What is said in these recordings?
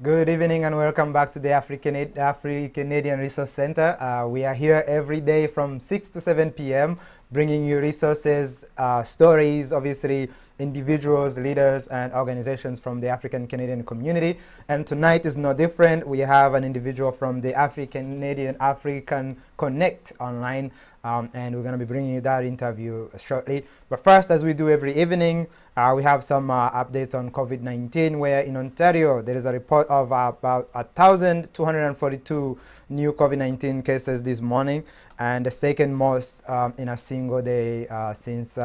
Good evening and welcome back to the Afri-Canadian Resource Center. We are here every day from 6 to 7 p.m. bringing you resources, stories, obviously individuals, leaders, and organizations from the African-Canadian community. And tonight is no different. We have an individual from the Afri-Canadian African Connect online, and we're going to be bringing you that interview shortly. But first, as we do every evening, we have some updates on COVID-19, where in Ontario there is a report of about 1,242 new COVID-19 cases this morning, and the second most in a single day since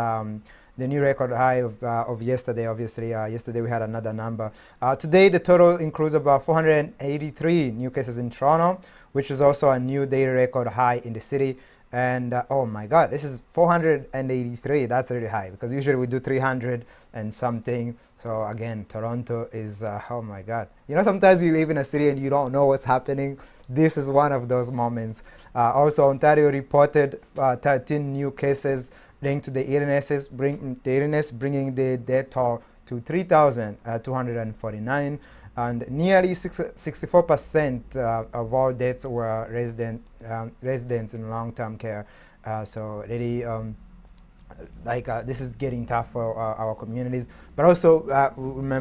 the new record high of yesterday. Obviously, yesterday we had another number. Today, the total includes about 483 new cases in Toronto, which is also a new daily record high in the city. And oh my God, this is 483. That's really high because usually we do 300 and something. So again, Toronto is, oh my God. You know, sometimes you live in a city and you don't know what's happening. This is one of those moments. Also, Ontario reported 13 new cases linked to the illness, bringing the death toll to 3,249. And nearly 64% of all deaths were residents in long-term care. So really, this is getting tough for our communities. But also,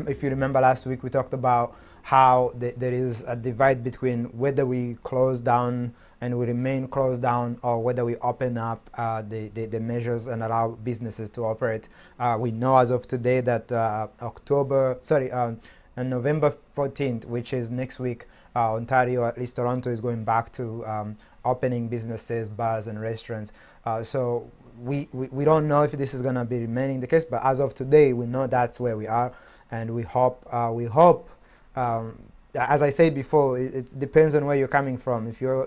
if you remember last week, we talked about how there is a divide between whether we close down and we remain closed down, or whether we open up the measures and allow businesses to operate. We know as of today that on November 14th, which is next week, Ontario, at least Toronto, is going back to opening businesses, bars, and restaurants. So we don't know if this is going to be remaining the case, but as of today, we know that's where we are, and we hope. As I said before, it depends on where you're coming from. If you're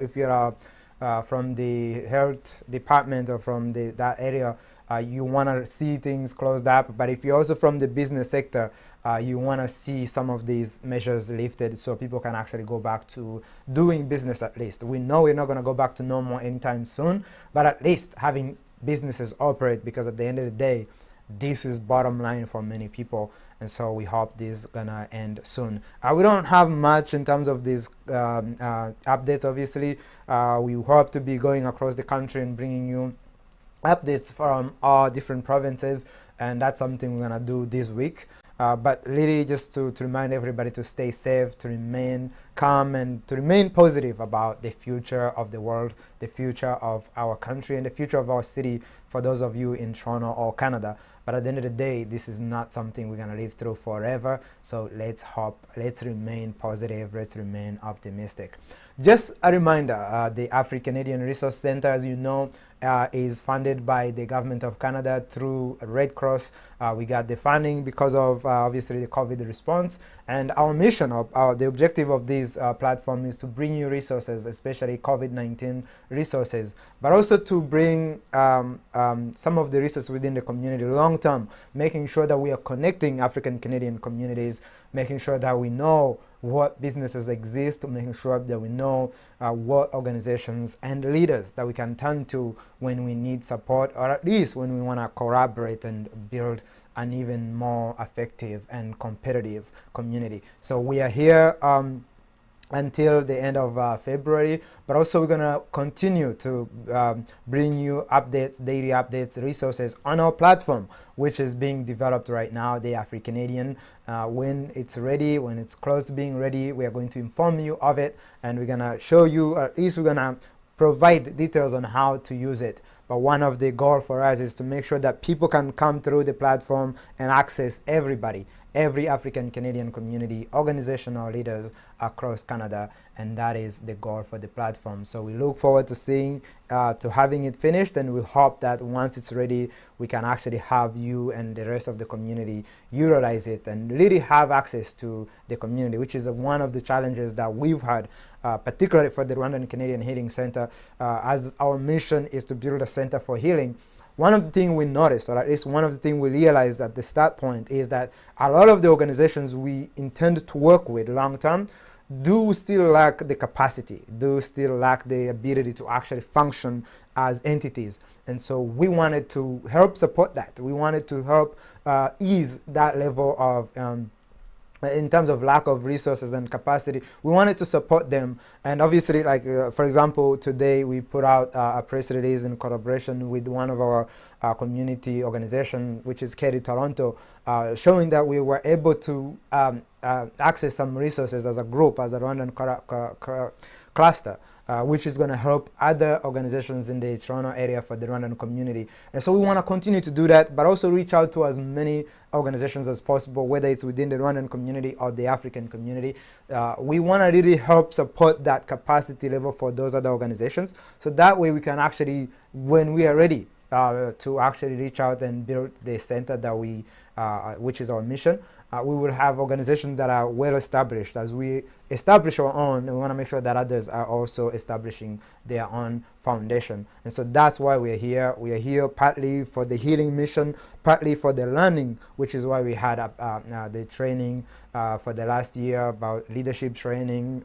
from the health department or from that area, you want to see things closed up. But if you're also from the business sector, you want to see some of these measures lifted so people can actually go back to doing business at least. We know we're not going to go back to normal anytime soon, but at least having businesses operate, because at the end of the day, this is bottom line for many people. And so we hope this is going to end soon. We don't have much in terms of these updates, obviously. We hope to be going across the country and bringing you updates from all different provinces, and that's something we're going to do this week. But really just to remind everybody to stay safe, to remain calm, and to remain positive about the future of the world, the future of our country, and the future of our city for those of you in Toronto or Canada. But at the end of the day, this is not something we're going to live through forever. So let's hope, let's remain positive, let's remain optimistic. Just a reminder, the Afri-Canadian Resource Center, as you know, is funded by the Government of Canada through Red Cross. We got the funding because of obviously the COVID response, and our mission, the objective of this platform is to bring you resources, especially COVID-19 resources, but also to bring some of the resources within the community long term, making sure that we are connecting African Canadian communities, making sure that we know what businesses exist, making sure that we know what organizations and leaders that we can turn to when we need support, or at least when we want to collaborate and build an even more effective and competitive community. So we are here until the end of February, but also we're going to continue to bring you updates, daily updates, resources on our platform, which is being developed right now, the Afri-Canadian. When it's ready, when it's close to being ready, we are going to inform you of it, and we're going to show you, or at least we're going to provide details on how to use it. But one of the goals for us is to make sure that people can come through the platform and access everybody, every African Canadian community, organizational leaders across Canada, and that is the goal for the platform. So we look forward to having it finished, and we hope that once it's ready, we can actually have you and the rest of the community utilize it and really have access to the community, which is one of the challenges that we've had, particularly for the Rwandan Canadian Healing Center, as our mission is to build a center for healing. One of the things we noticed, or at least one of the things we realized at the start point, is that a lot of the organizations we intend to work with long term do still lack the capacity, do still lack the ability to actually function as entities. And so we wanted to help support that. We wanted to help ease that level of in terms of lack of resources and capacity, we wanted to support them. And obviously, like for example, today we put out a press release in collaboration with one of our community organization, which is Kerry Toronto, showing that we were able to access some resources as a group, as a Rwandan cluster. Which is going to help other organizations in the Toronto area for the Rwandan community. And so we want to continue to do that, but also reach out to as many organizations as possible, whether it's within the Rwandan community or the African community. We want to really help support that capacity level for those other organizations. So that way we can actually, when we are ready to actually reach out and build the center that we, which is our mission, we will have organizations that are well established. As we establish our own, we want to make sure that others are also establishing their own foundation. And so that's why we're here. We are here partly for the healing mission, partly for the learning, which is why we had the training for the last year about leadership training,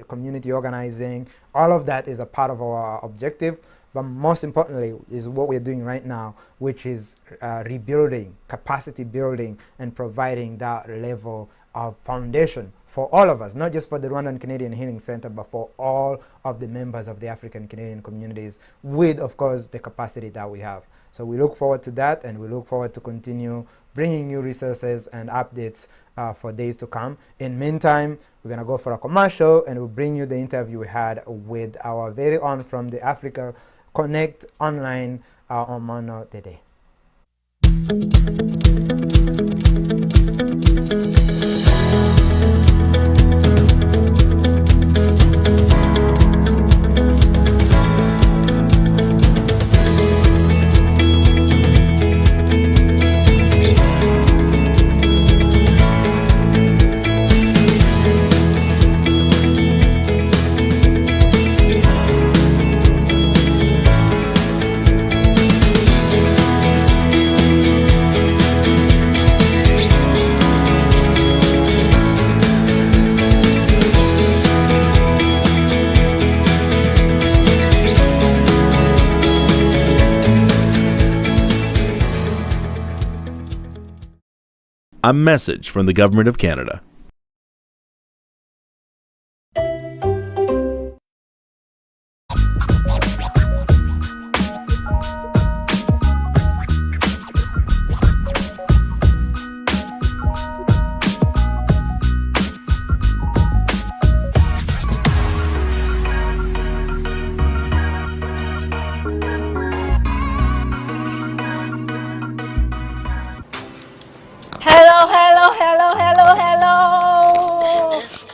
community organizing. All of that is a part of our objective. But most importantly is what we're doing right now, which is rebuilding, capacity building, and providing that level of foundation for all of us, not just for the Rwandan Canadian Healing Center, but for all of the members of the African Canadian communities with, of course, the capacity that we have. So we look forward to that, and we look forward to continue bringing new resources and updates for days to come. In the meantime, we're going to go for a commercial, and we'll bring you the interview we had with our very own from the Africa Connect online Omon Dede. A message from the Government of Canada.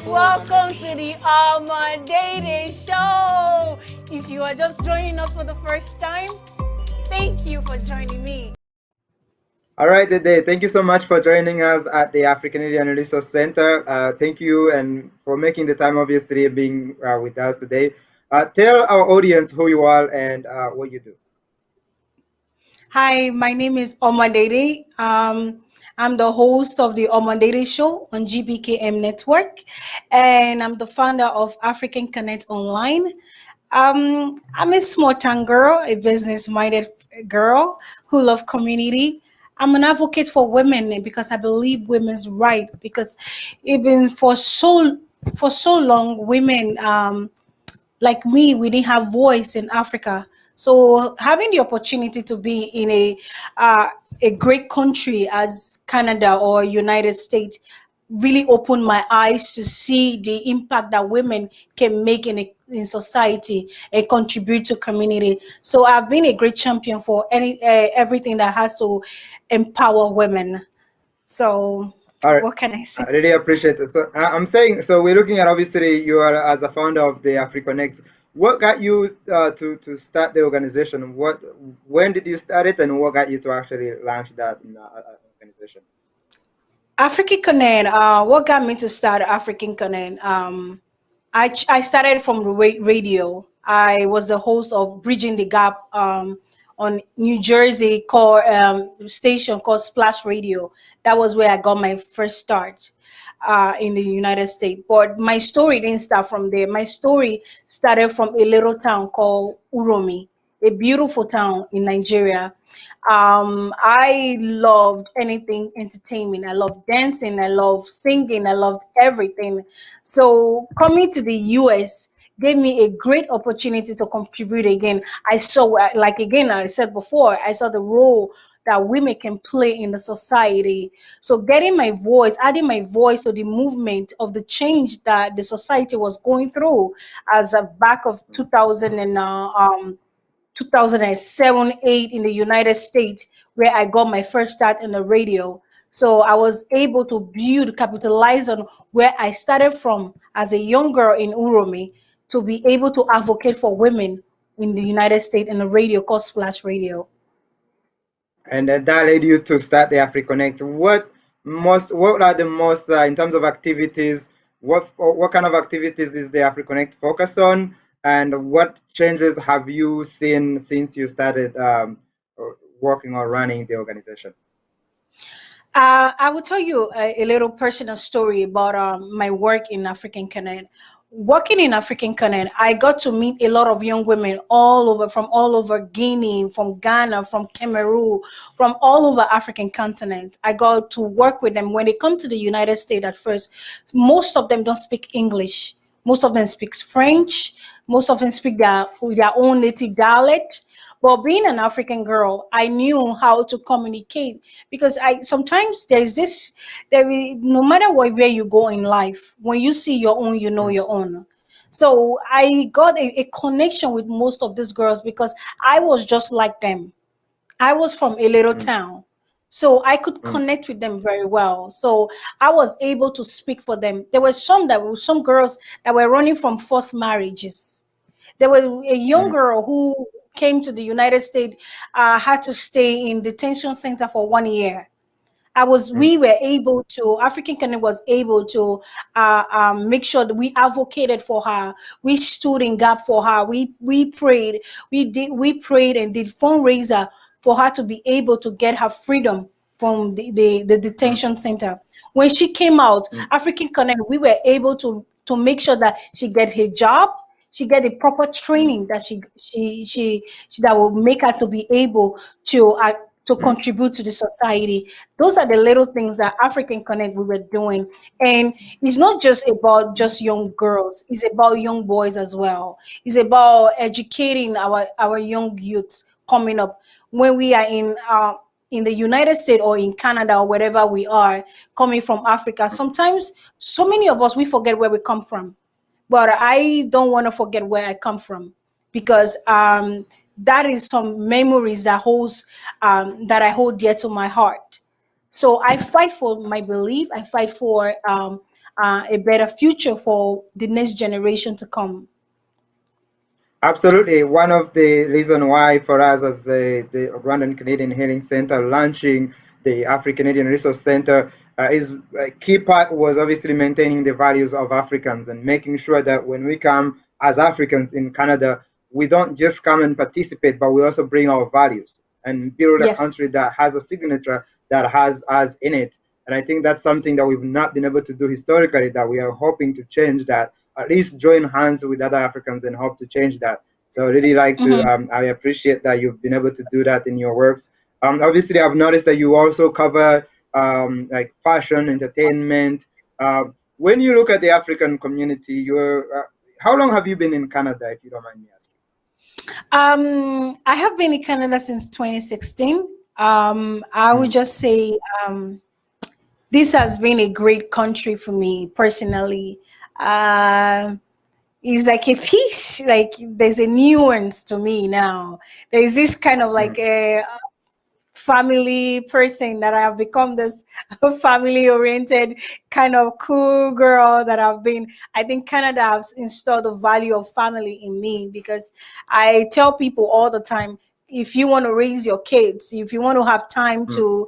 Welcome to the Omon Dede Show. If you are just joining us for the first time, thank you for joining me. All right, Dede, thank you so much for joining us at the AfriCanadian Resource Center. Thank you and for making the time, obviously, being with us today. Tell our audience who you are and what you do. Hi, my name is Omon Dede. I'm the host of the Omon Dede Show on GBKM Network, and I'm the founder of African Connect Online. I'm a small town girl, a business-minded girl who loves community. I'm an advocate for women because I believe women's right. Because even for so long, women like me, we didn't have voice in Africa. So having the opportunity to be in a great country as Canada or United States really opened my eyes to see the impact that women can make in society and contribute to community. So I've been a great champion for everything that has to empower women. So All right. what can I say? I really appreciate it. So I'm saying, so we're looking at, obviously, you are as a founder of the AfriConnect. What got you to start the organization? When did you start it, and what got you to actually launch that organization? AfriCanadian, what got me to start AfriCanadian? I started from the radio. I was the host of Bridging the Gap on New Jersey station called Splash Radio. That was where I got my first start in the United States. But my story didn't start from there. My story started from a little town called Uromi. a beautiful town in Nigeria. I loved anything entertainment. I loved dancing. I loved singing. I loved everything. So coming to the US gave me a great opportunity to contribute again. I saw, like again, I said before, I saw the role that women can play in the society. So getting my voice, adding my voice to the movement of the change that the society was going through as a back of 2000 and 2007, 8 in the United States, where I got my first start in the radio. So I was able to build, capitalize on where I started from as a young girl in Uromi to be able to advocate for women in the United States in a radio called Splash Radio. And that led you to start the AfriConnect. What are the most in terms of activities? What kind of activities is the AfriConnect focus on, and what changes have you seen since you started working or running the organization? I will tell you a little personal story about my work in African Canada. Working in African Canada, I got to meet a lot of young women from all over Guinea, from Ghana, from Cameroon, from all over African continent. I got to work with them. When they come to the United States at first, most of them don't speak English. Most of them speak French. Most of them speak their own native dialect. But being an African girl, I knew how to communicate because I sometimes no matter where you go in life, when you see your own, you know Mm, your own. So I got a connection with most of these girls because I was just like them. I was from a little mm, town. So I could mm, connect with them very well. So I was able to speak for them. There were some girls that were running from forced marriages. There was a young mm, girl who came to the United States, had to stay in detention center for 1 year. mm, We were able to, African Canada was able to make sure that we advocated for her. We stood in gap for her. We prayed. We prayed and did fundraiser for her to be able to get her freedom from the mm, detention center. When she came out, mm, African Connect, we were able to make sure that she get her job, she get the proper mm, training that she that will make her to be able to contribute to the society. Those are the little things that African Connect we were doing. And it's not just about just young girls, it's about young boys as well. It's about educating our young youths coming up when we are in the United States or in Canada or wherever we are coming from Africa. Sometimes so many of us we forget where we come from, but I don't want to forget where I come from because that is some memories that I hold dear to my heart. So I fight for my belief. I fight for a better future for the next generation to come. Absolutely. One of the reason why for us as the Rwandan Canadian Healing Center launching the Afri-Canadian Resource Center is a key part was obviously maintaining the values of Africans and making sure that when we come as Africans in Canada, we don't just come and participate, but we also bring our values and build a Yes. country that has a signature that has us in it. And I think that's something that we've not been able to do historically, that we are hoping to change that, at least join hands with other Africans and hope to change that. So I really like to, Mhm. I appreciate that you've been able to do that in your works. Obviously, I've noticed that you also cover like fashion, entertainment. When you look at the African community, how long have you been in Canada, if you don't mind me asking? I have been in Canada since 2016. I would Mm, just say this has been a great country for me personally. Um it's like a piece, like there's a nuance to me now. There's this kind of mm, like a family person that I have become this family oriented kind of cool girl that I've been. I think Canada has installed the value of family in me because I tell people all the time, if you want to raise your kids, if you want to have time mm. to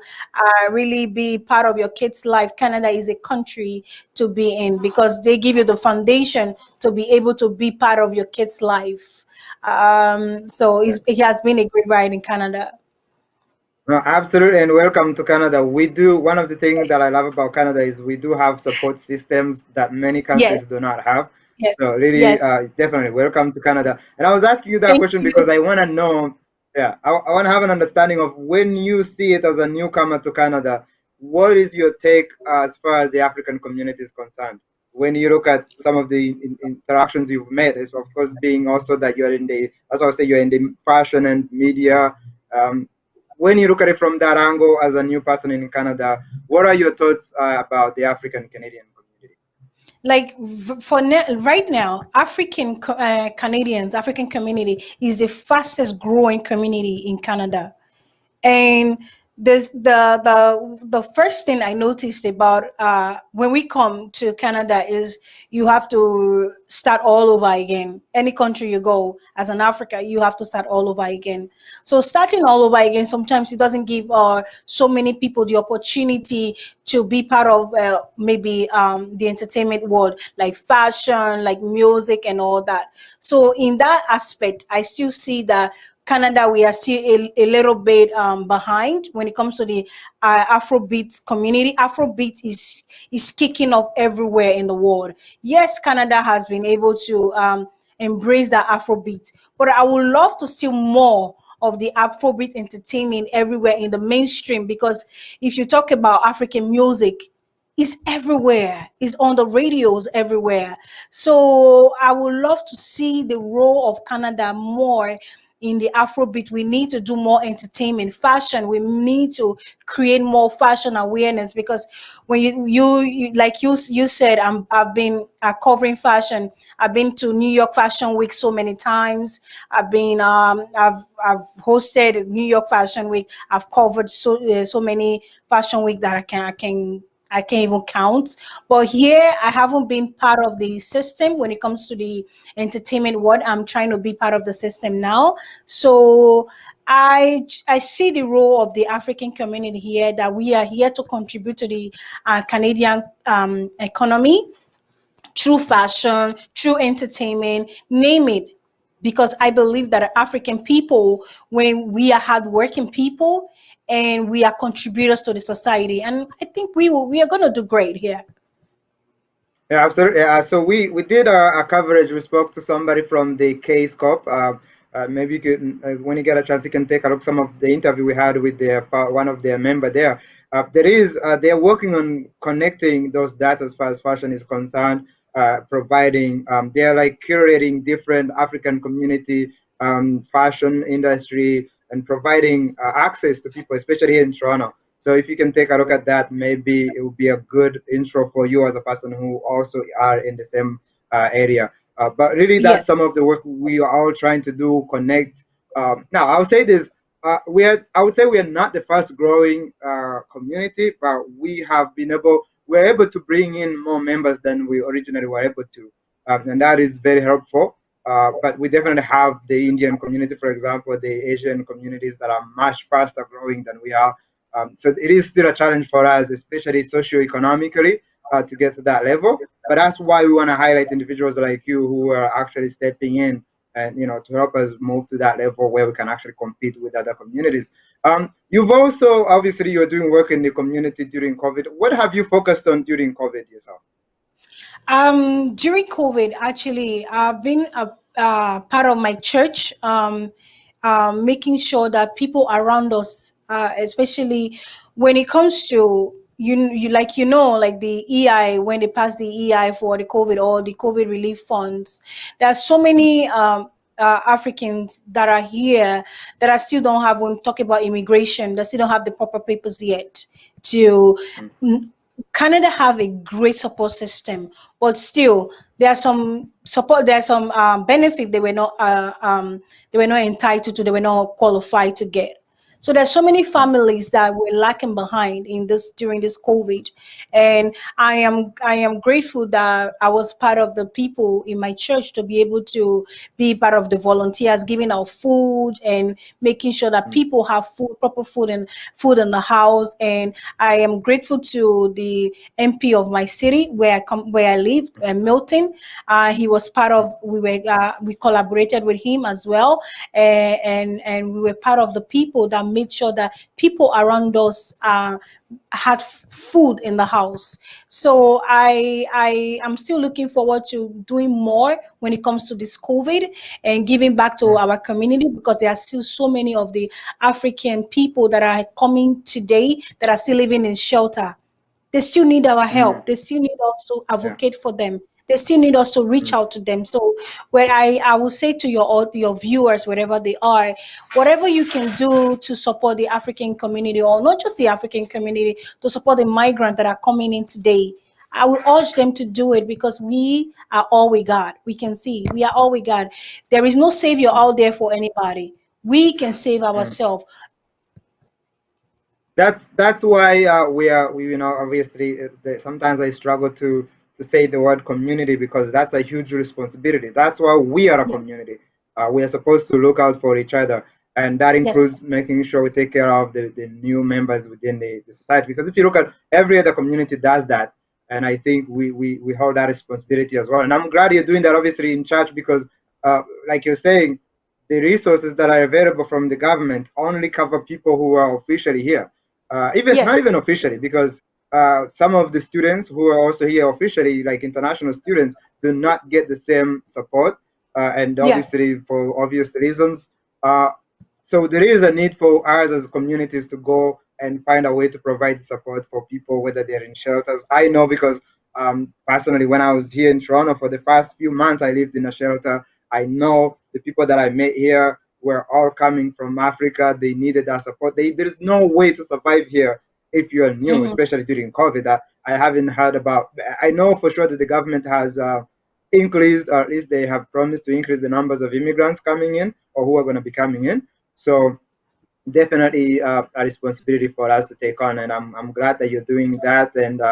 really be part of your kids' life, Canada is a country to be in because they give you the foundation to be able to be part of your kids' life. So it has been a great ride in Canada. No, absolutely, and welcome to Canada. One of the things that I love about Canada is we do have support systems that many countries do Yes. not have. Yes. So really, Yes. definitely welcome to Canada. And I was asking you that Thank question because you. I want to know, yeah, I want to have an understanding of when you see it as a newcomer to Canada, what is your take as far as the African community is concerned? When you look at some of the interactions you've made, is of course being also that you're in the, as I say, you're in the fashion and media. Um, when you look at it from that angle as a new person in Canada, what are your thoughts about the African Canadian community? Like right now, Canadians, African community is the fastest growing community in Canada. And this the first thing I noticed about when we come to Canada is you have to start all over again. Any country you go as an Africa, you have to start all over again. So starting all over again, sometimes it doesn't give so many people the opportunity to be part of maybe the entertainment world, like fashion, like music, and all that. So in that aspect, I still see that Canada, we are still a little bit behind when it comes to the Afrobeat community. Afrobeat is kicking off everywhere in the world. Yes, Canada has been able to embrace the Afrobeat, but I would love to see more of the Afrobeat entertainment everywhere in the mainstream, because if you talk about African music, it's everywhere. It's on the radios everywhere. So I would love to see the role of Canada more in the Afrobeat. We need to do more entertainment, fashion. We need to create more fashion awareness, because when you like you said, I've been covering fashion. I've been to New York Fashion Week so many times. I've hosted New York Fashion Week. I've covered so many fashion week that I can't even count. But here, I haven't been part of the system when it comes to the entertainment world. I'm trying to be part of the system now. So I see the role of the African community here, that we are here to contribute to the Canadian economy through fashion, through entertainment, name it. Because I believe that African people, when we are hardworking people and we are contributors to the society, and I think we are going to do great here. Yeah, absolutely. So we did a coverage. We spoke to somebody from the Case Corp. Maybe you could, when you get a chance, you can take a look some of the interview we had with their one of their member there. They're working on connecting those data as far as fashion is concerned, providing. They're like curating different African community fashion industry and providing access to people, especially here in Toronto. So if you can take a look at that, maybe it would be a good intro for you as a person who also are in the same area. But really, that's some Yes. of the work we are all trying to do, connect. Now, I would say this: I would say we are not the fast growing community, but we're able to bring in more members than we originally were able to, and that is very helpful. But we definitely have the Indian community, for example, the Asian communities that are much faster growing than we are. So it is still a challenge for us, especially socioeconomically, to get to that level. But that's why we want to highlight individuals like you who are actually stepping in and to help us move to that level where we can actually compete with other communities. You've also obviously you're doing work in the community during COVID. What have you focused on during COVID yourself? During COVID, actually, I've been a part of my church, making sure that people around us, especially when it comes to like the EI, when they pass the EI for the COVID or the COVID relief funds, there are so many Africans that are here that I still don't have. When we talk about immigration, that still don't have the proper papers yet to. Canada have a great support system, but still there are some support. There are some benefit they were not entitled to. They were not qualified to get. So there's so many families that were lacking behind in this during this COVID, and I am grateful that I was part of the people in my church to be able to be part of the volunteers, giving out food and making sure that people have food, proper food, and food in the house. And I am grateful to the MP of my city where I live, Milton. He was part of. We collaborated with him as well, and we were part of the people that and made sure that people around us had food in the house. So I am still looking forward to doing more when it comes to this COVID and giving back to our community, because there are still so many of the African people that are coming today that are still living in shelter. They still need our help. They still need us to advocate for them. They still need us to reach out to them. So, where I will say to your viewers, wherever they are, whatever you can do to support the African community, or not just the African community, to support the migrants that are coming in today, I will urge them to do it, because we are all we got. We can see we are all we got. There is no savior out there for anybody. We can save ourselves. That's why we, obviously, sometimes I struggle to say the word community, because that's a huge responsibility. That's why we are a Yeah. community. We are supposed to look out for each other, and that Yes. includes making sure we take care of the new members within the society. Because if you look at every other community does that, and I think we hold that responsibility as well. And I'm glad you're doing that, obviously, in church, because like you're saying, the resources that are available from the government only cover people who are officially here, even not Yes. even officially, because some of the students who are also here officially, like international students, do not get the same support, and Yeah. obviously for obvious reasons. Uh, so there is a need for us as communities to go and find a way to provide support for people, whether they're in shelters. I know because personally, when I was here in Toronto for the first few months, I lived in a shelter. I know the people that I met here were all coming from Africa. They needed our support. There's no way to survive here if you're new, Mhm. especially during COVID. I haven't heard about. I know for sure that the government has increased, or at least they have promised to increase the numbers of immigrants coming in, or who are going to be coming in. So definitely a responsibility for us to take on, and I'm glad that you're doing that. And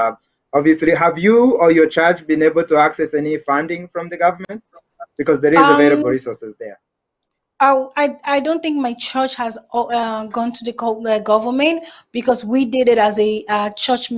obviously, have you or your church been able to access any funding from the government? Because there is available Um, resources there. I don't think my church has gone to the government, because we did it as a church,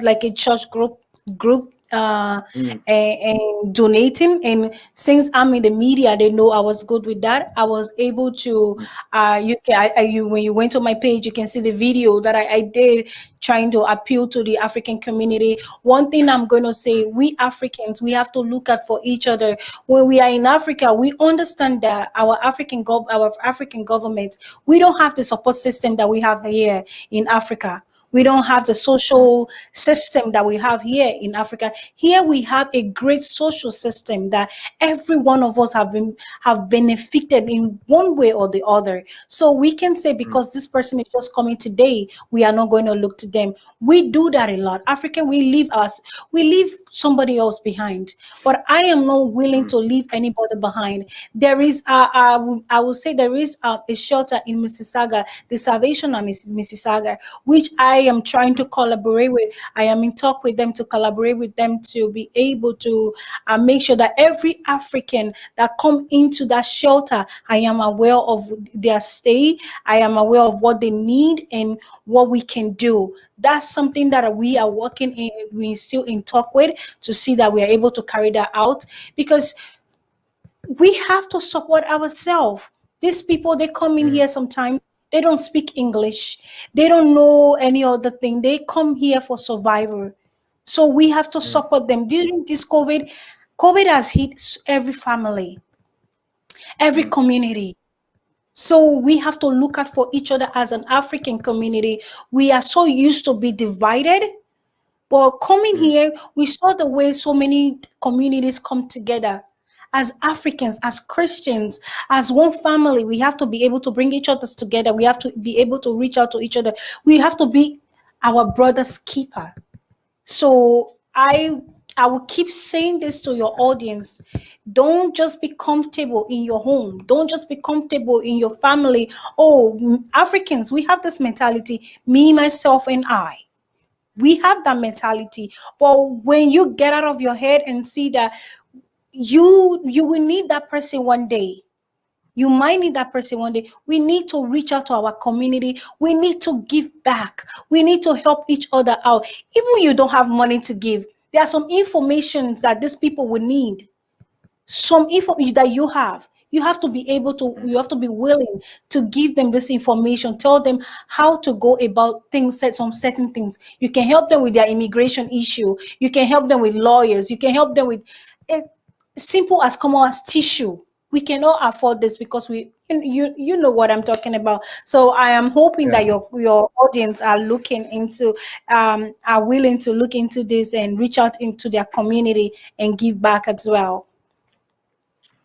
like a church group Mm, and donating. And since I'm in the media, they know I was good with that. I was able to mm, you can you when you went to my page, you can see the video that I did trying to appeal to the African community. One thing I'm going to say, we Africans, we have to look at for each other. When we are in Africa, we understand that our African governments, we don't have the support system that we have here in Africa. We don't have the mm, social system that we have here in Africa. Here we have a great social system that every one of us have benefited in one way or the other. So we can say, mm, because this person is just coming today, we are not going to look to them. We do that a lot. African, we leave somebody else behind. But I am not willing mm, to leave anybody behind. There is, I will say, there is a shelter in Mississauga, the Salvation Army Mississauga, which I am trying to collaborate with. I am in talk with them to collaborate with them to be able to make sure that every African that come into that shelter, I am aware of their stay. I am aware of what they need and what we can do. That's something that we are working in. We still in talk with to see that we are able to carry that out, because we have to support ourselves. These people, they come in mm, here sometimes, they don't speak English, they don't know any other thing. They come here for survival. So we have to mm, support them during this COVID. COVID has hit every family, every mm, community. So we have to look out for each other as an African community. We are so used to be divided, but coming mm, here, we saw the way so many communities come together. As Africans, as Christians, as one family, we have to be able to bring each other together. We have to be able to reach out to each other. We have to be our brother's keeper. So I will keep saying this to your audience. Don't just be comfortable in your home. Don't just be comfortable in your family. Oh, Africans, we have this mentality, me, myself, and I. We have that mentality. But when you get out of your head and see that you will need that person one day, you might need that person one day. We need to reach out to our community. We need to give back. We need to help each other out. Even you don't have money to give, there are some informations that these people will need. Some info that you have, You have to be able to, you have to be willing to give them this information, tell them how to go about things, set some certain things. You can help them with their immigration issue. You can help them with lawyers. You can help them with it, simple as common as tissue. We cannot afford this because you know what I'm talking about. So I am hoping that Yeah. your audience are looking into are willing to look into this and reach out into their community and give back as well.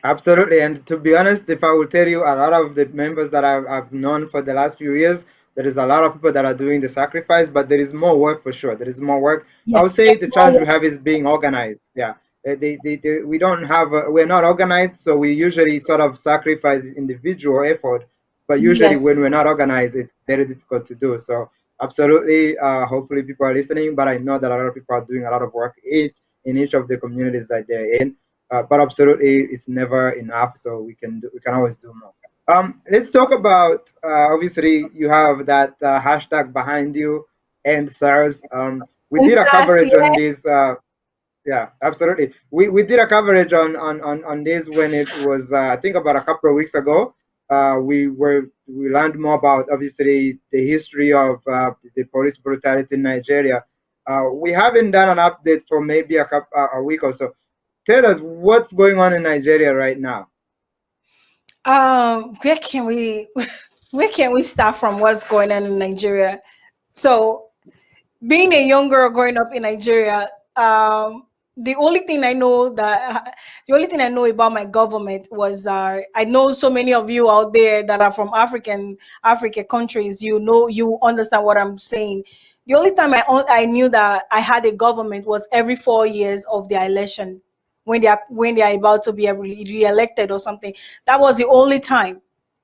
Absolutely. And to be honest, if I will tell you, a lot of the members that I've known for the last few years, there is a lot of people that are doing the sacrifice, but there is more work for sure. There is more work. I Yes, would say there's the more challenge we work. have is being organized. Yeah. We don't have, we're not organized, so we usually sort of sacrifice individual effort. But usually when we're Yes. not organized, it's very difficult to do. So absolutely, hopefully people are listening, but I know that a lot of people are doing a lot of work in each of the communities that they're in. But absolutely, it's never enough. So we can always do more. Let's talk about obviously you have that hashtag behind you and SARS. We And did a SARS, coverage on yeah. this. Yeah, absolutely. We did a coverage on this when it was I think about a couple of weeks ago. We learned more about obviously the history of the police brutality in Nigeria. We haven't done an update for maybe a week or so. Tell us what's going on in Nigeria right now. Where can we where can we start from what's going on in Nigeria? So being a young girl growing up in Nigeria, the only thing I know that the only thing I know about my government was I know so many of you out there that are from Africa countries. You know, you understand what I'm saying. The only time I knew that I had a government was every 4 years of their election, when they are about to be re-elected or something. That was the only time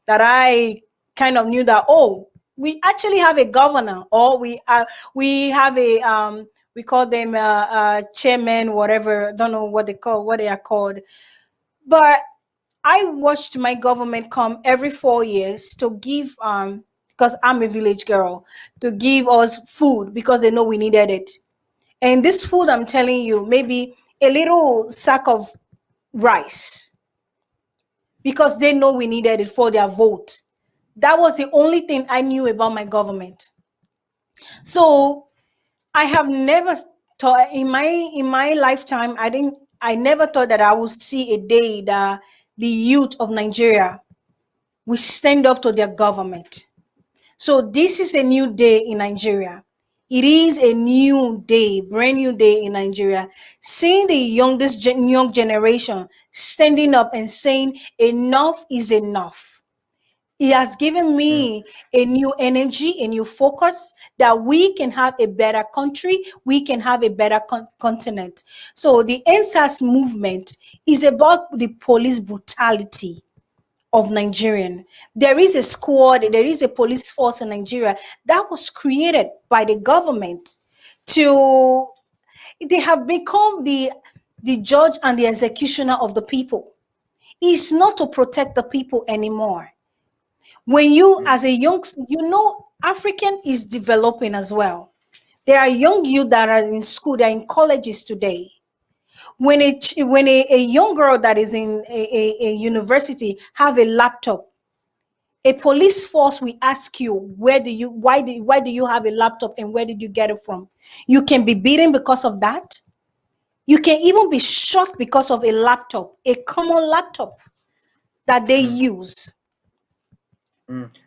that I kind of knew that, oh, we actually have a governor, or we have a we call them chairman, whatever. Don't know what they are called. But I watched my government come every 4 years to give because I'm a village girl, to give us food because they know we needed it. And this food, I'm telling you, maybe a little sack of rice, because they know we needed it for their vote. That was the only thing I knew about my government. So I have never thought in my lifetime, I never thought that I would see a day that the youth of Nigeria will stand up to their government. So this is a new day in Nigeria. It is a new day, brand new day in Nigeria. Seeing the young generation standing up and saying enough is enough. He has given Mm, me a new energy, a new focus, that we can have a better country, we can have a better continent. So the NSAS movement is about the police brutality of Nigerian. There is a squad, there is a police force in Nigeria that was created by the government to, they have become the judge and the executioner of the people. It's not to protect the people anymore. When you, mm, as a young, you know, African is developing as well. There are young youth that are in school, they're in colleges today. When a young girl that is in a university have a laptop, a police force will ask you, why do you have a laptop and where did you get it from? You can be beaten because of that. You can even be shot because of a laptop, a common laptop that they mm. use.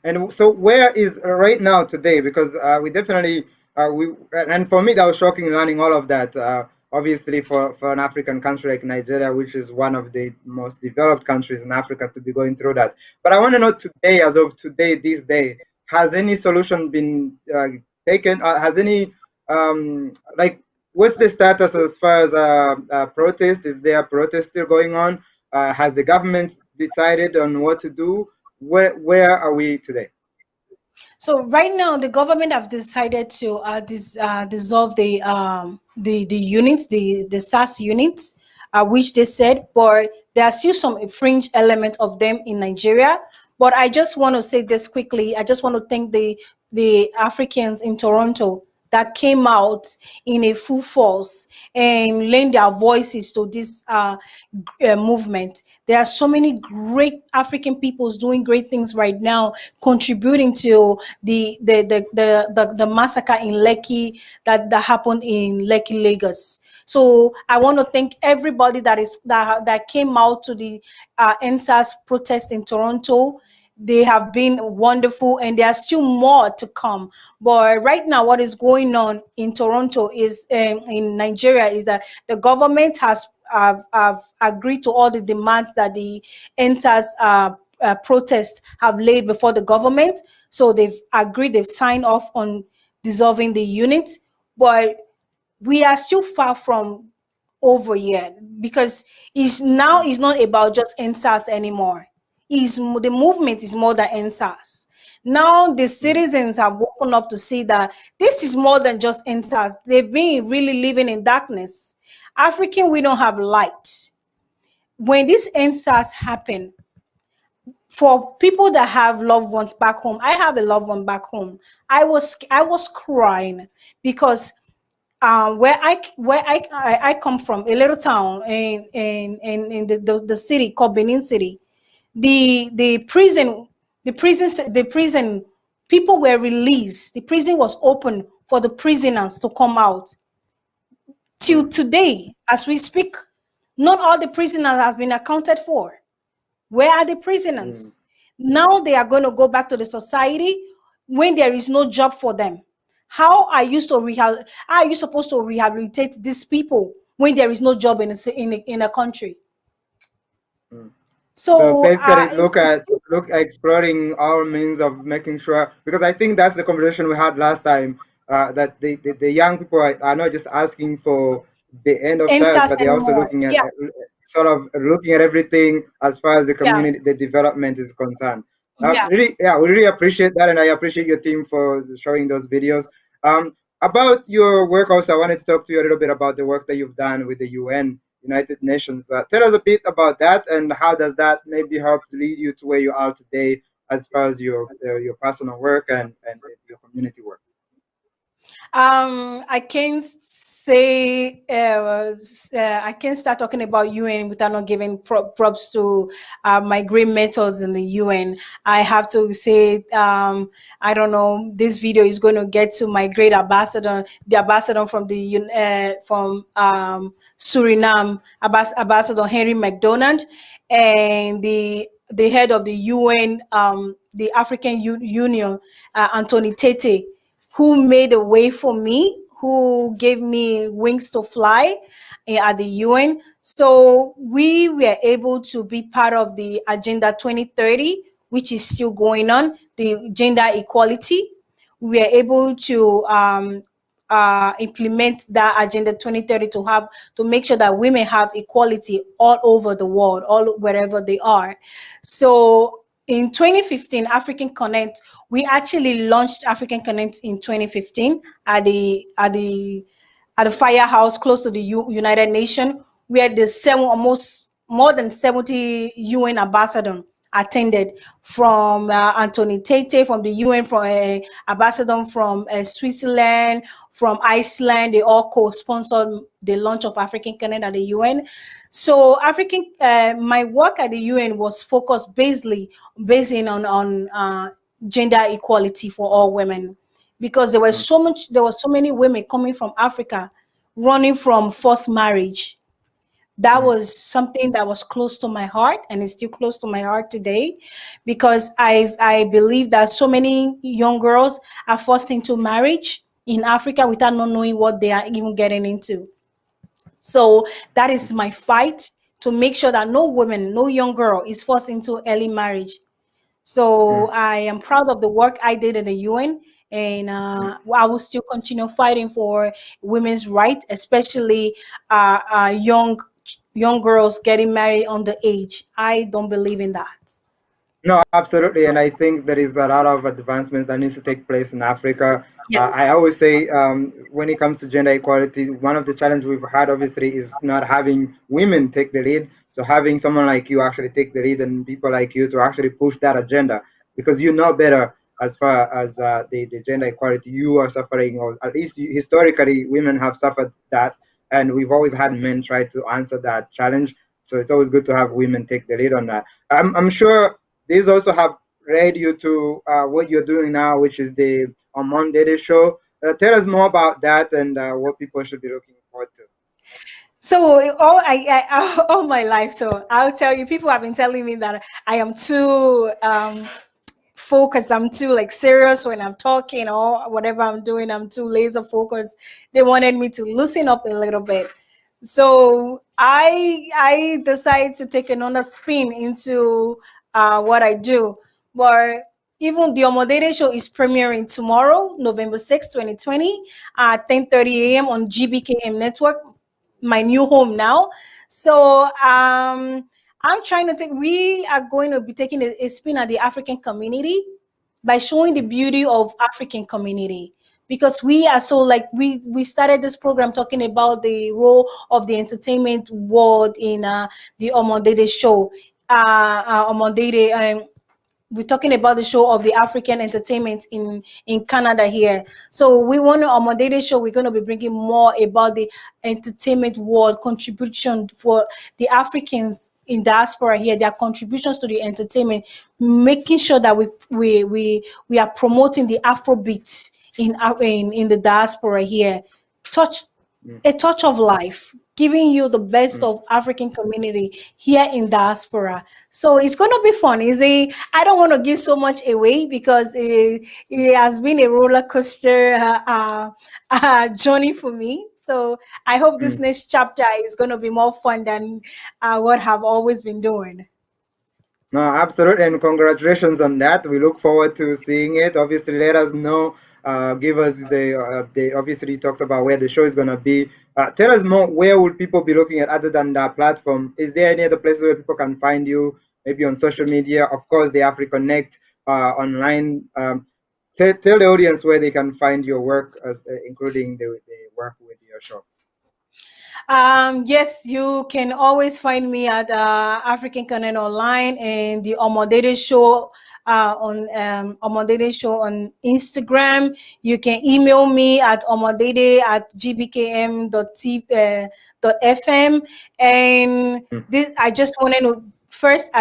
And so, where is right now today? Because we definitely we and for me that was shocking learning all of that. Obviously, for an African country like Nigeria, which is one of the most developed countries in Africa, to be going through that. But I want to know today, as of today, this day, has any solution been taken? Has any like what's the status as far as protest? Is there a protest still going on? Has the government decided on what to do? Where are we today? So right now, the government have decided to dissolve the units, the SAS units, which they said, but there are still some fringe element of them in Nigeria. But I just want to say this quickly. I just want to thank the Africans in Toronto that came out in a full force and lend their voices to this movement. There are so many great African peoples doing great things right now, contributing to the massacre in Lekki that happened in Lekki, Lagos. So I want to thank everybody that came out to the NSAS protest in Toronto. They have been wonderful, and there are still more to come. But right now, what is going on in Toronto is in Nigeria is that the government has have agreed to all the demands that the NSAS protests have laid before the government. So they've agreed, they've signed off on dissolving the unit, but we are still far from over yet, because it's not about just NSAS anymore. The movement is more than NSAS. Now the citizens have woken up to see that this is more than just NSAS. They've been really living in darkness. African, we don't have light. When this NSAS happened, for people that have loved ones back home, I have a loved one back home. I was crying because where I come from, a little town in the city called Benin City, the prison people were released. The prison was open for the prisoners to come out. Till today, as we speak, not all the prisoners have been accounted for. Where are the prisoners? Now they are going to go back to the society when there is no job for them. How are you supposed to rehabilitate these people when there is no job in a country? So So basically, look at exploring our means of making sure, because I think that's the conversation we had last time, that the young people are not just asking for the end of search, NSAS but they're also anymore. looking at Yeah, sort of looking at everything as far as the yeah, community, the development is concerned. yeah. Really, yeah, we really appreciate that, and I appreciate your team for showing those videos. About your work, also, I wanted to talk to you a little bit about the work that you've done with the UN, United Nations. Tell us a bit about that, and how does that maybe help to lead you to where you are today, as far as your personal work and your community work. I can say I can start talking about UN without not giving props to my great methods in the UN. I have to say, I don't know, this video is going to get to my great ambassador, the ambassador from from Suriname, Ambassador Henry McDonald, and the head of the UN, the African Union, Anthony Tete, who made a way for me, who gave me wings to fly at the UN. So we were able to be part of the Agenda 2030, which is still going on, the gender equality. We were able to implement that Agenda 2030 to make sure that women have equality all over the world, all wherever they are. So in 2015, African Connect, we actually launched African Connect in 2015 at the firehouse close to the United Nations, where almost more than 70 UN ambassadors attended, from Anthony Tete from the UN, from ambassador from Switzerland, from Iceland. They all co-sponsored the launch of African Connect at the UN. So my work at the UN was focused basing on gender equality for all women, because there was so many women coming from Africa running from forced marriage. That was something that was close to my heart, and is still close to my heart today, because I believe that so many young girls are forced into marriage in Africa without not knowing what they are even getting into. So that is my fight, to make sure that no woman, no young girl is forced into early marriage. So I am proud of the work I did in the UN, and I will still continue fighting for women's rights, especially young girls getting married under age. I don't believe in that. No, absolutely, and I think there is a lot of advancements that needs to take place in Africa. Yes. I always say, when it comes to gender equality, one of the challenges we've had obviously is not having women take the lead. So having someone like you actually take the lead, and people like you to actually push that agenda, because you know better as far as the gender equality you are suffering, or at least historically women have suffered that, and we've always had men try to answer that challenge. So it's always good to have women take the lead on that. I'm sure these also have led you to what you're doing now, which is the Omon Dede show. Tell us more about that and what people should be looking forward to. So all my life, so I'll tell you, people have been telling me that I am too focused, I'm too like serious when I'm talking or whatever I'm doing, I'm too laser focused. They wanted me to loosen up a little bit. So I decided to take another spin into what I do. But even the Omodede show is premiering tomorrow, November 6th, 2020, at 10:30 a.m. on GBKM Network, my new home now. So I'm trying to take, we are going to be taking a spin at the African community by showing the beauty of African community, because we are so like we started this program talking about the role of the entertainment world in the Omodede show. Omodede, we're talking about the show of the African entertainment in Canada here. So we want to, on Monday show, we're going to be bringing more about the entertainment world contribution for the Africans in diaspora here, their contributions to the entertainment, making sure that we are promoting the Afrobeat in the diaspora here. Touch a touch of life, giving you the best of African community here in diaspora. So it's going to be fun. I don't want to give so much away because it has been a roller coaster journey for me. So I hope this next chapter is going to be more fun than what I've always been doing. No, absolutely, and congratulations on that. We look forward to seeing it. Obviously, let us know. Give us the obviously you talked about where the show is gonna be. Tell us more. Where will people be looking at other than that platform? Is there any other places where people can find you? Maybe on social media, of course, the AfriConnect online. Tell the audience where they can find your work, including the work with your show. Yes, you can always find me at African Canadian Online and the Omodede Show on Omodede Show on Instagram. You can email me at omodede@gbkm.fm. And this, I just wanted to first,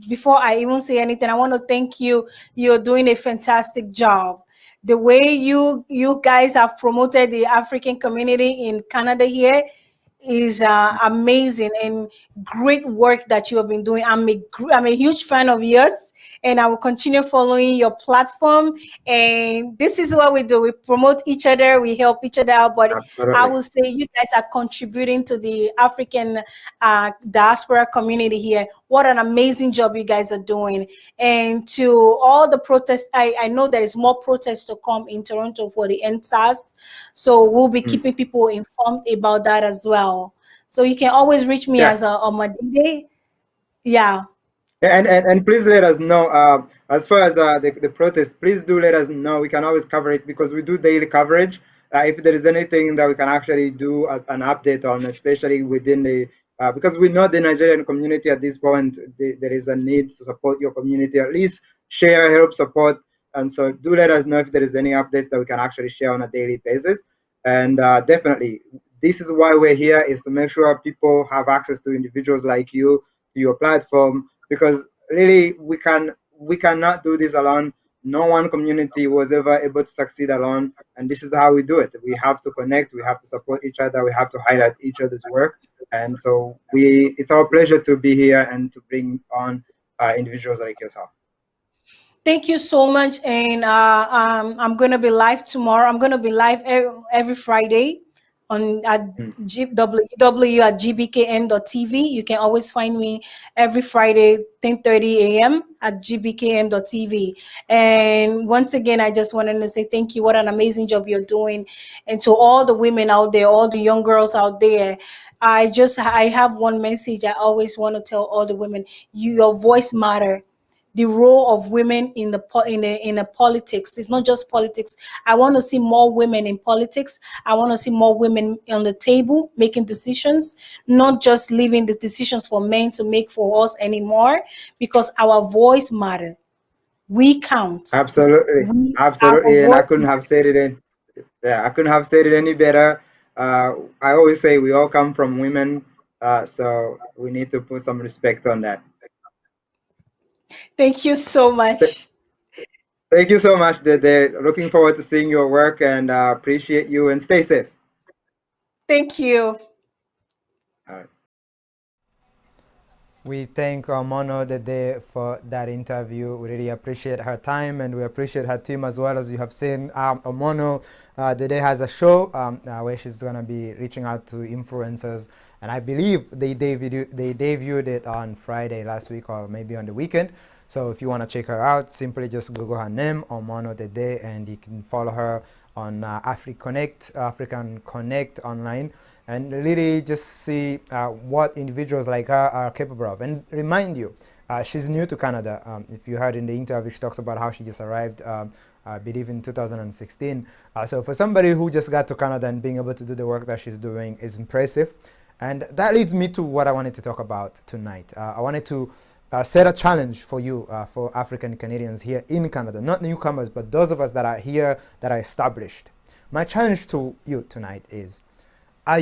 before I even say anything, I want to thank you. You're doing a fantastic job. The way you guys have promoted the African community in Canada here is amazing, and great work that you have been doing. I'm a huge fan of yours, and I will continue following your platform. And this is what we do: we promote each other, we help each other out. But I Absolutely. will say you guys are contributing to the African diaspora community here. What an amazing job you guys are doing! And to all the protests, I know there is more protests to come in Toronto for the NSAS, so we'll be keeping people informed about that as well. So you can always reach me Yeah. as on my day. Yeah. And please let us know as far as the protest. Please do let us know. We can always cover it because we do daily coverage. If there is anything that we can actually do an update on, especially within the because we know the Nigerian community at this point, there is a need to support your community, at least share, help, support. And so do let us know if there is any updates that we can actually share on a daily basis. And definitely, this is why we're here, is to make sure people have access to individuals like you, to your platform, because really we cannot do this alone. No one community was ever able to succeed alone, and this is how we do it. We have to connect, we have to support each other, we have to highlight each other's work. And so it's our pleasure to be here and to bring on individuals like yourself. Thank you so much. And I'm going to be live tomorrow. I'm going to be live every Friday on at www at gbkm.tv. You can always find me every Friday, 10:30 a.m. at gbkm.tv. And once again, I just wanted to say thank you. What an amazing job you're doing. And to all the women out there, all the young girls out there, I have one message I always want to tell all the women. Your voice matter. The role of women in the politics. It's not just politics. I want to see more women in politics. I want to see more women on the table making decisions, not just leaving the decisions for men to make for us anymore, because our voice matters. We count. Absolutely, We, our absolutely, and I couldn't voices. have said it in, yeah, I couldn't have said it any better. I always say we all come from women, so we need to put some respect on that. Thank you so Th- much. Thank you so much, Dede. Looking forward to seeing your work and appreciate you and stay safe. Thank you. All right. We thank Mono Dede for that interview. We really appreciate her time and we appreciate her team as well. As you have seen, Mono Dede has a show where she's going to be reaching out to influencers. And I believe they debuted it on Friday last week or maybe on the weekend. So if you want to check her out, simply just Google her name, Mono Dede, and you can follow her on African Connect online, and really just see what individuals like her are capable of. And remind you, she's new to Canada. If you heard in the interview, she talks about how she just arrived, I believe in 2016. So for somebody who just got to Canada and being able to do the work that she's doing is impressive. And that leads me to what I wanted to talk about tonight. I wanted to set a challenge for you, for African Canadians here in Canada, not newcomers, but those of us that are here, that are established. My challenge to you tonight is, are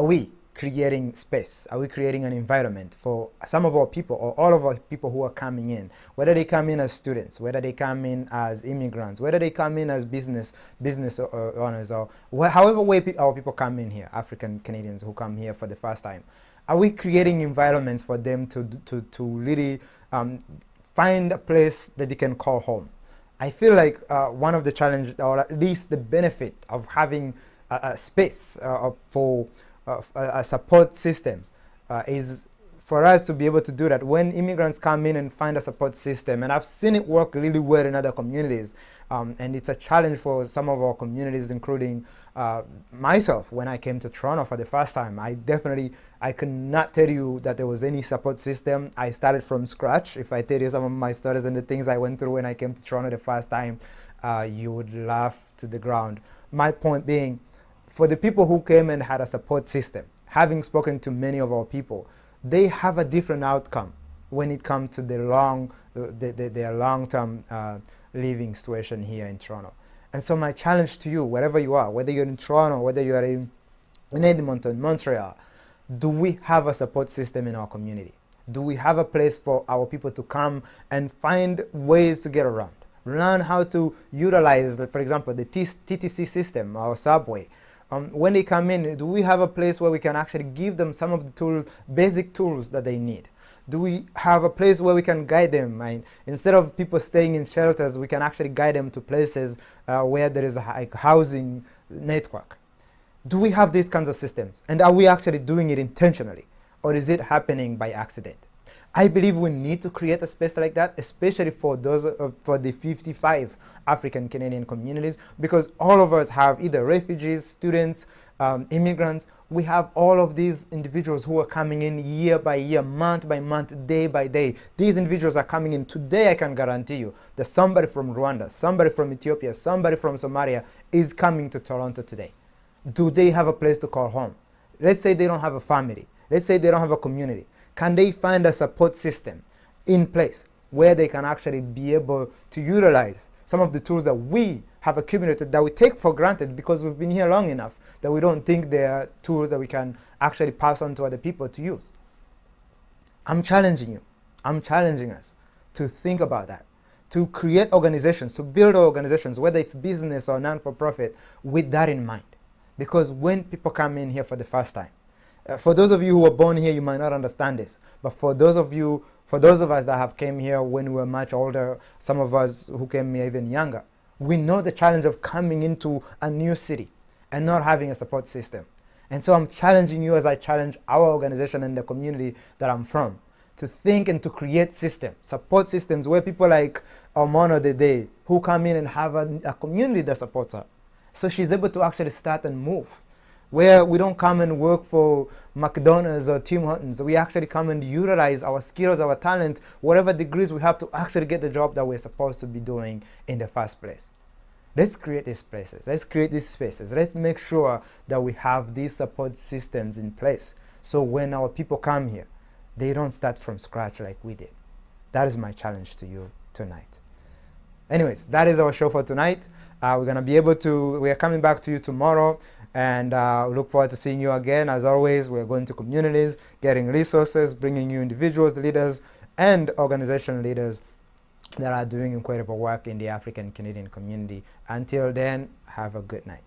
we creating space? Are we creating an environment for some of our people or all of our people who are coming in, whether they come in as students, whether they come in as immigrants, whether they come in as business owners, or however way our people come in here, African Canadians who come here for the first time? Are we creating environments for them to really find a place that they can call home? I feel like one of the challenges, or at least the benefit of having a space for a support system is for us to be able to do that. When immigrants come in and find a support system, and I've seen it work really well in other communities, and it's a challenge for some of our communities, including myself. When I came to Toronto for the first time, I could not tell you that there was any support system. I started from scratch. If I tell you some of my stories and the things I went through when I came to Toronto the first time, you would laugh to the ground. My point being, for the people who came and had a support system, having spoken to many of our people, they have a different outcome when it comes to their long-term living situation here in Toronto. And so my challenge to you, wherever you are, whether you're in Toronto, whether you are in Edmonton, Montreal, do we have a support system in our community? Do we have a place for our people to come and find ways to get around? Learn how to utilize, for example, the TTC system, our subway. When they come in, do we have a place where we can actually give them some of the tools, basic tools that they need? Do we have a place where we can guide them? And instead of people staying in shelters, we can actually guide them to places where there is a housing network. Do we have these kinds of systems? And are we actually doing it intentionally? Or is it happening by accident? I believe we need to create a space like that, especially for those for the 55 African Canadian communities, because all of us have either refugees, students, immigrants. We have all of these individuals who are coming in year by year, month by month, day by day. These individuals are coming in. Today, I can guarantee you that somebody from Rwanda, somebody from Ethiopia, somebody from Somalia is coming to Toronto today. Do they have a place to call home? Let's say they don't have a family. Let's say they don't have a community. Can they find a support system in place where they can actually be able to utilize some of the tools that we have accumulated, that we take for granted because we've been here long enough that we don't think they are tools that we can actually pass on to other people to use? I'm challenging you. I'm challenging us to think about that, to create organizations, to build organizations, whether it's business or non-for-profit, with that in mind. Because when people come in here for the first time, for those of you who were born here, you might not understand this. But for those of us that have came here when we were much older, some of us who came here even younger, we know the challenge of coming into a new city and not having a support system. And so I'm challenging you, as I challenge our organization and the community that I'm from, to think and to create systems, support systems, where people like Omon or Dede, who come in and have a community that supports her. So she's able to actually start and move. Where we don't come and work for McDonald's or Tim Hortons. We actually come and utilize our skills, our talent, whatever degrees we have to actually get the job that we're supposed to be doing in the first place. Let's create these places. Let's create these spaces. Let's make sure that we have these support systems in place. So when our people come here, they don't start from scratch like we did. That is my challenge to you tonight. Anyways, that is our show for tonight. We are coming back to you tomorrow, and look forward to seeing you again. As always, we're going to communities, getting resources, bringing you individuals, leaders, and organization leaders that are doing incredible work in the African Canadian community. Until then, have a good night.